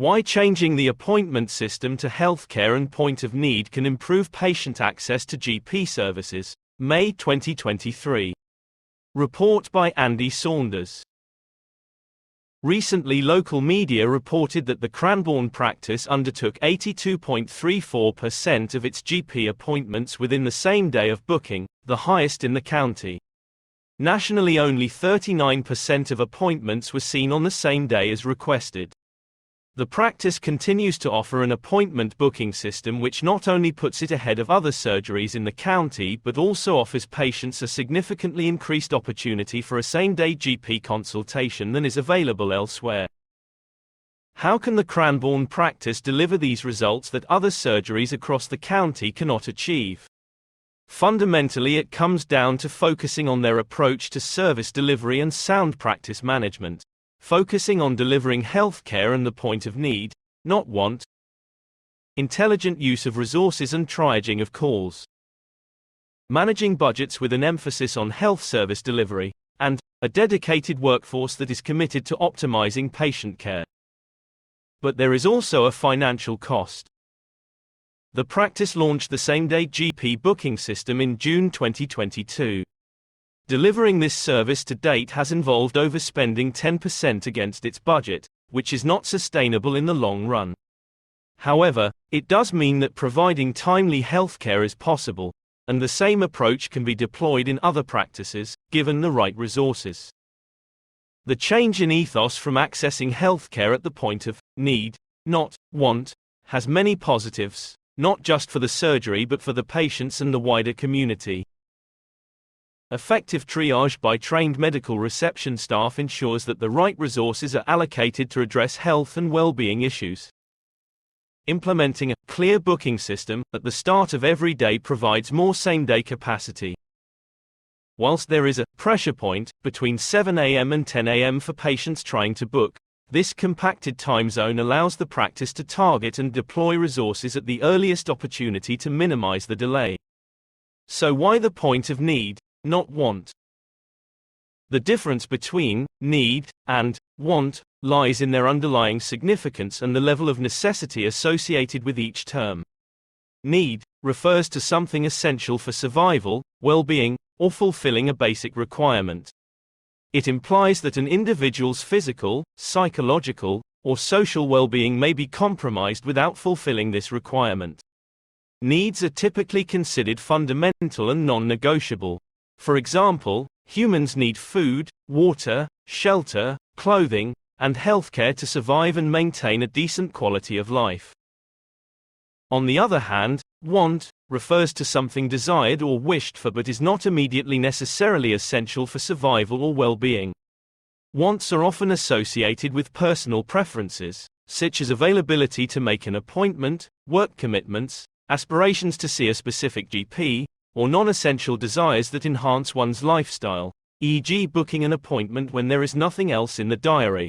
Why changing the appointment system to healthcare and point of need can improve patient access to GP services. May 2023. Report by Andy Saunders. Recently, local media reported that the Cranbourne practice undertook 82.34% of its GP appointments within the same day of booking, the highest in the county. Nationally, only 39% of appointments were seen on the same day as requested. The practice continues to offer an appointment booking system which not only puts it ahead of other surgeries in the county but also offers patients a significantly increased opportunity for a same-day GP consultation than is available elsewhere. How can the Cranbourne practice deliver these results that other surgeries across the county cannot achieve? Fundamentally, it comes down to focusing on their approach to service delivery and sound practice management. Focusing on delivering healthcare and the point of need, not want. Intelligent use of resources and triaging of calls. Managing budgets with an emphasis on health service delivery, and a dedicated workforce that is committed to optimizing patient care. But there is also a financial cost. The practice launched the same-day GP booking system in June 2022. Delivering this service to date has involved overspending 10% against its budget, which is not sustainable in the long run. However, it does mean that providing timely healthcare is possible, and the same approach can be deployed in other practices, given the right resources. The change in ethos from accessing healthcare at the point of need, not want, has many positives, not just for the surgery but for the patients and the wider community. Effective triage by trained medical reception staff ensures that the right resources are allocated to address health and well-being issues. Implementing a clear booking system at the start of every day provides more same-day capacity. Whilst there is a pressure point between 7 a.m. and 10 a.m. for patients trying to book, this compacted time zone allows the practice to target and deploy resources at the earliest opportunity to minimize the delay. So why the point of need, not want? The difference between need and want lies in their underlying significance and the level of necessity associated with each term. Need refers to something essential for survival, well-being, or fulfilling a basic requirement. It implies that an individual's physical, psychological, or social well-being may be compromised without fulfilling this requirement. Needs are typically considered fundamental and non-negotiable. For example, humans need food, water, shelter, clothing, and healthcare to survive and maintain a decent quality of life. On the other hand, want refers to something desired or wished for but is not immediately necessarily essential for survival or well-being. Wants are often associated with personal preferences, such as availability to make an appointment, work commitments, aspirations to see a specific GP, or non-essential desires that enhance one's lifestyle, e.g. booking an appointment when there is nothing else in the diary.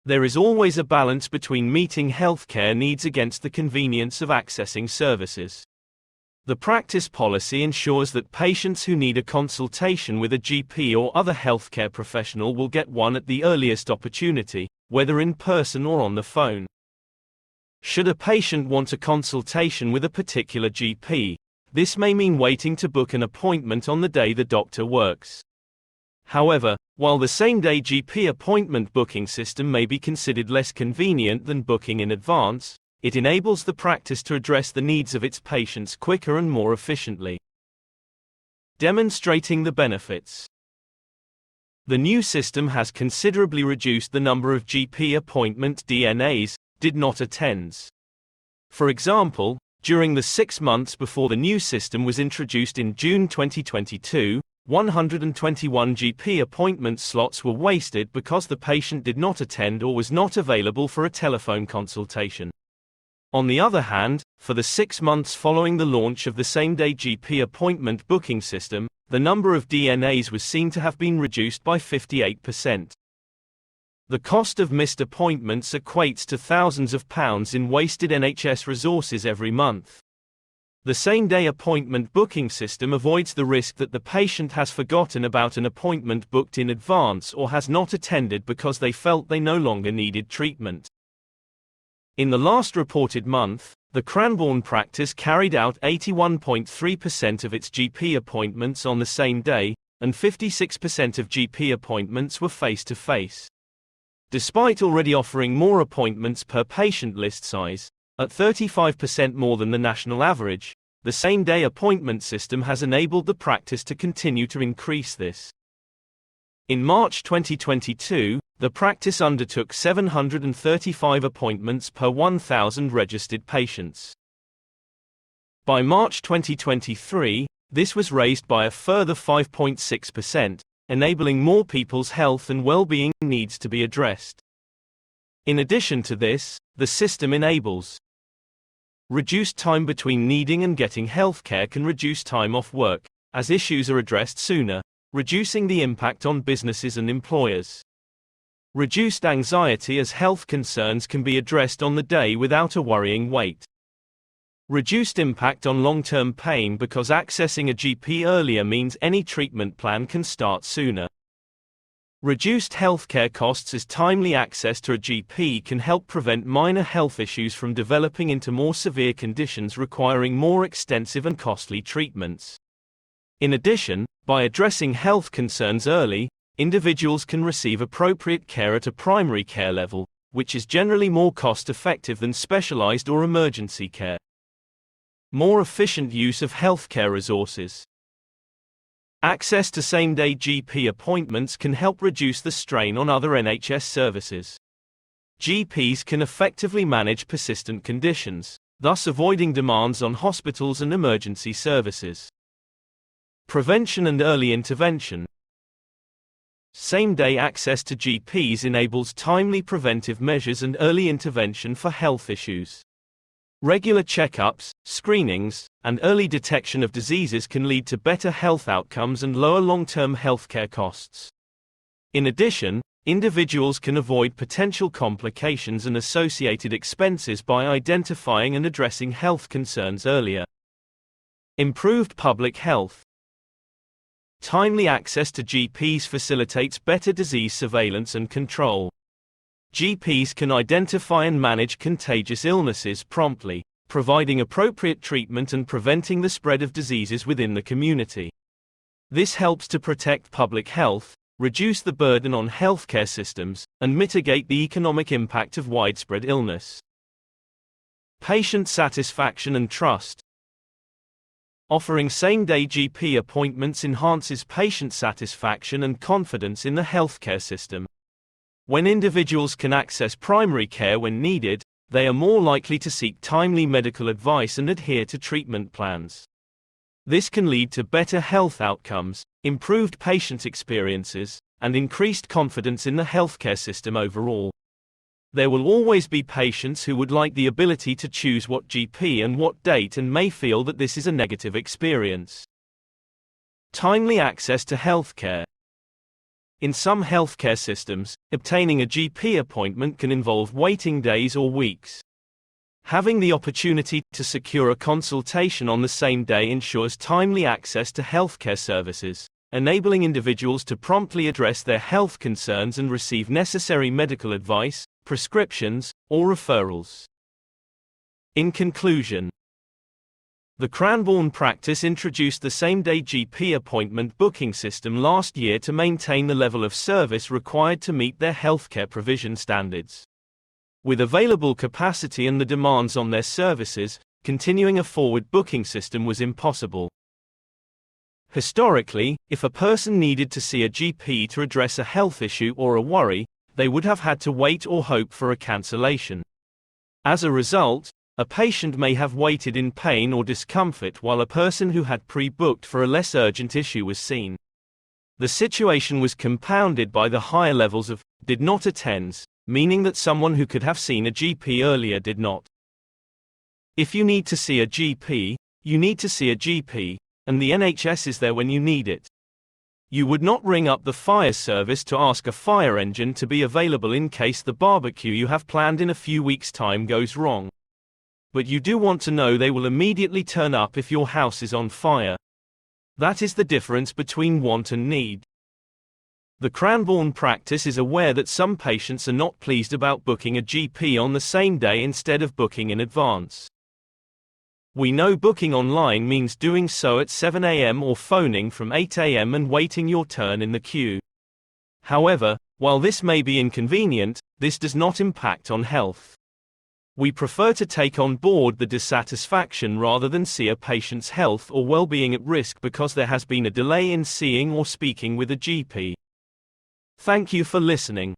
There is always a balance between meeting healthcare needs against the convenience of accessing services. The practice policy ensures that patients who need a consultation with a GP or other healthcare professional will get one at the earliest opportunity, whether in person or on the phone. Should a patient want a consultation with a particular GP, this may mean waiting to book an appointment on the day the doctor works. However, while the same-day GP appointment booking system may be considered less convenient than booking in advance, it enables the practice to address the needs of its patients quicker and more efficiently. Demonstrating the benefits. The new system has considerably reduced the number of GP appointment DNAs, did not attends. For example, during the 6 months before the new system was introduced in June 2022, 121 GP appointment slots were wasted because the patient did not attend or was not available for a telephone consultation. On the other hand, for the 6 months following the launch of the same-day GP appointment booking system, the number of DNAs was seen to have been reduced by 58%. The cost of missed appointments equates to thousands of pounds in wasted NHS resources every month. The same-day appointment booking system avoids the risk that the patient has forgotten about an appointment booked in advance or has not attended because they felt they no longer needed treatment. In the last reported month, the Cranbourne practice carried out 81.3% of its GP appointments on the same day, and 56% of GP appointments were face-to-face. Despite already offering more appointments per patient list size, at 35% more than the national average, the same-day appointment system has enabled the practice to continue to increase this. In March 2022, the practice undertook 735 appointments per 1,000 registered patients. By March 2023, this was raised by a further 5.6%, enabling more people's health and well-being needs to be addressed. In addition to this, the system enables reduced time between needing and getting healthcare can reduce time off work, as issues are addressed sooner, reducing the impact on businesses and employers. Reduced anxiety as health concerns can be addressed on the day without a worrying wait. Reduced impact on long-term pain because accessing a GP earlier means any treatment plan can start sooner. Reduced healthcare costs as timely access to a GP can help prevent minor health issues from developing into more severe conditions requiring more extensive and costly treatments. In addition, by addressing health concerns early, individuals can receive appropriate care at a primary care level, which is generally more cost-effective than specialized or emergency care. More efficient use of healthcare resources. Access to same-day GP appointments can help reduce the strain on other NHS services. GPs can effectively manage persistent conditions, thus avoiding demands on hospitals and emergency services. Prevention and early intervention. Same-day access to GPs enables timely preventive measures and early intervention for health issues. Regular checkups, screenings, and early detection of diseases can lead to better health outcomes and lower long-term healthcare costs. In addition, individuals can avoid potential complications and associated expenses by identifying and addressing health concerns earlier. Improved public health. Timely access to GPs facilitates better disease surveillance and control. GPs can identify and manage contagious illnesses promptly, providing appropriate treatment and preventing the spread of diseases within the community. This helps to protect public health, reduce the burden on healthcare systems, and mitigate the economic impact of widespread illness. Patient satisfaction and trust. Offering same-day GP appointments enhances patient satisfaction and confidence in the healthcare system. When individuals can access primary care when needed, they are more likely to seek timely medical advice and adhere to treatment plans. This can lead to better health outcomes, improved patient experiences, and increased confidence in the healthcare system overall. There will always be patients who would like the ability to choose what GP and what date and may feel that this is a negative experience. Timely access to healthcare. In some healthcare systems, obtaining a GP appointment can involve waiting days or weeks. Having the opportunity to secure a consultation on the same day ensures timely access to healthcare services, enabling individuals to promptly address their health concerns and receive necessary medical advice, prescriptions, or referrals. In conclusion, the Cranbourne practice introduced the same-day GP appointment booking system last year to maintain the level of service required to meet their healthcare provision standards. With available capacity and the demands on their services, continuing a forward booking system was impossible. Historically, if a person needed to see a GP to address a health issue or a worry, they would have had to wait or hope for a cancellation. As a result, a patient may have waited in pain or discomfort while a person who had pre-booked for a less urgent issue was seen. The situation was compounded by the higher levels of did not attends, meaning that someone who could have seen a GP earlier did not. If you need to see a GP, you need to see a GP, and the NHS is there when you need it. You would not ring up the fire service to ask a fire engine to be available in case the barbecue you have planned in a few weeks' time goes wrong. But you do want to know they will immediately turn up if your house is on fire. That is the difference between want and need. The Cranbourne practice is aware that some patients are not pleased about booking a GP on the same day instead of booking in advance. We know booking online means doing so at 7 a.m. or phoning from 8 a.m. and waiting your turn in the queue. However, while this may be inconvenient, this does not impact on health. We prefer to take on board the dissatisfaction rather than see a patient's health or well-being at risk because there has been a delay in seeing or speaking with a GP. Thank you for listening.